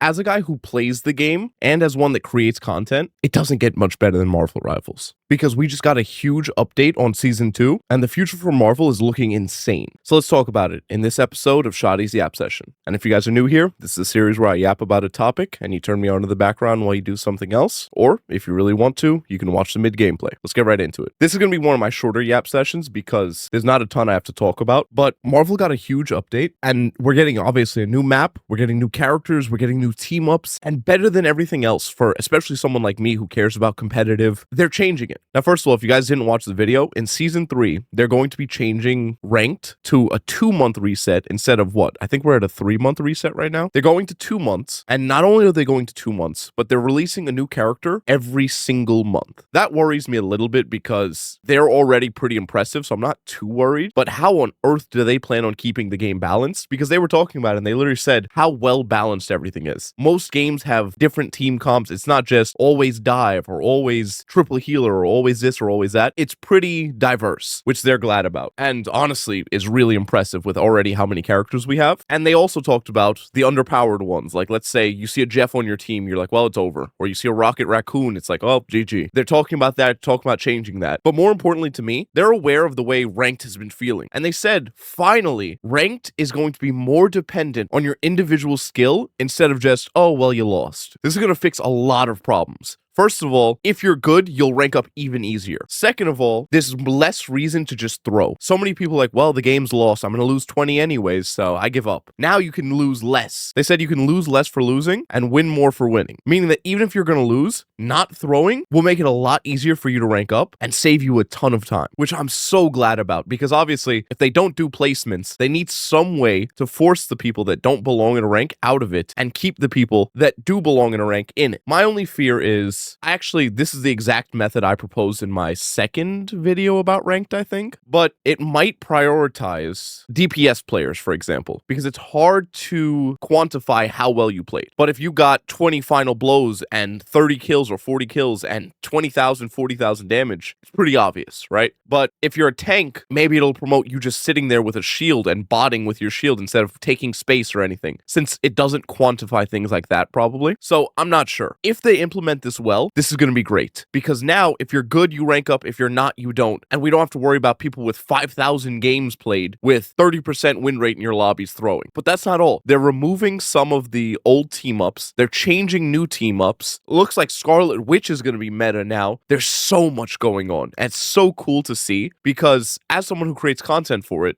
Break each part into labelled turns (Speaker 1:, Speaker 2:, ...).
Speaker 1: as a guy who plays the game and as one that creates content, it doesn't get much better than Marvel Rivals. Because we just got a huge update on Season 2, and the future for Marvel is looking insane. So let's talk about it in this episode of Shoddy's Yap Session. And if you guys are new here, this is a series where I yap about a topic, and you turn me on to the background while you do something else. Or, if you really want to, you can watch the mid-gameplay. Let's get right into it. This is going to be one of my shorter yap sessions because there's not a ton I have to talk about, but Marvel got a huge update, and we're getting, obviously, a new map, we're getting new characters, we're getting new team-ups, and better than everything else for especially someone like me who cares about competitive, they're changing it. Now, first of all, if you guys didn't watch the video, in Season 3, they're going to be changing ranked to a 2-month reset instead of what? I think we're at a 3-month reset right now. They're going to 2 months, and not only are they going to 2 months, but they're releasing a new character every single month. That worries me a little bit because they're already pretty impressive, so I'm not too worried. But how on earth do they plan on keeping the game balanced? Because they were talking about it, and they literally said how well balanced everything is. Most games have different team comps. It's not just always dive or always triple healer or always this or always that. It's pretty diverse, which they're glad about. And honestly, is really impressive with already how many characters we have. And they also talked about the underpowered ones. Like, let's say you see a Jeff on your team, you're like, well, it's over. Or you see a Rocket Raccoon, it's like, oh, GG. They're talking about that, talking about changing that. But more importantly to me, they're aware of the way ranked has been feeling. And they said, finally, ranked is going to be more dependent on your individual skill instead of just, oh, well, you lost. This is going to fix a lot of problems. First of all, if you're good, you'll rank up even easier. Second of all, there's less reason to just throw. So many people are like, well, the game's lost. I'm going to lose 20 anyways, so I give up. Now you can lose less. They said you can lose less for losing and win more for winning. Meaning that even if you're going to lose, not throwing will make it a lot easier for you to rank up and save you a ton of time, which I'm so glad about because obviously if they don't do placements, they need some way to force the people that don't belong in a rank out of it and keep the people that do belong in a rank in it. My only fear is actually, this is the exact method I proposed in my second video about ranked, I think, but it might prioritize DPS players, for example, because it's hard to quantify how well you played. But if you got 20 final blows and 30 kills or 40 kills and 20,000, 40,000 damage, it's pretty obvious, right? But if you're a tank, maybe it'll promote you just sitting there with a shield and botting with your shield instead of taking space or anything, since it doesn't quantify things like that, probably. So I'm not sure. If they implement this well, this is going to be great because now if you're good, you rank up. If you're not, you don't. And we don't have to worry about people with 5,000 games played with 30% win rate in your lobbies throwing. But that's not all. They're removing some of the old team ups. They're changing new team ups. Looks like Scarlet Witch is going to be meta now. There's so much going on. And it's so cool to see because as someone who creates content for it,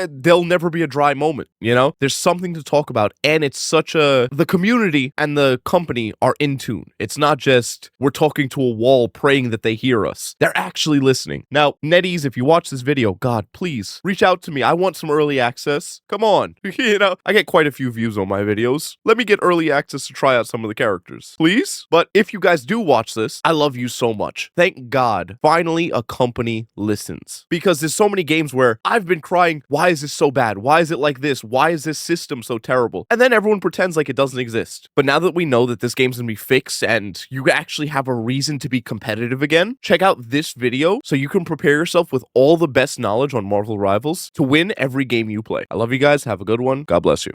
Speaker 1: there'll never be a dry moment, you know? There's something to talk about, and it's such a... The community and the company are in tune. It's not just we're talking to a wall praying that they hear us. They're actually listening. Now, NetEase, if you watch this video, God, please, reach out to me. I want some early access. Come on. You know, I get quite a few views on my videos. Let me get early access to try out some of the characters, please? But if you guys do watch this, I love you so much. Thank God, finally a company listens. Because there's so many games where I've been crying, why is this so bad? Why is it like this? Why is this system so terrible? And then everyone pretends like it doesn't exist. But now that we know that this game's gonna be fixed and you actually have a reason to be competitive again, check out this video so you can prepare yourself with all the best knowledge on Marvel Rivals to win every game you play. I love you guys. Have a good one. God bless you.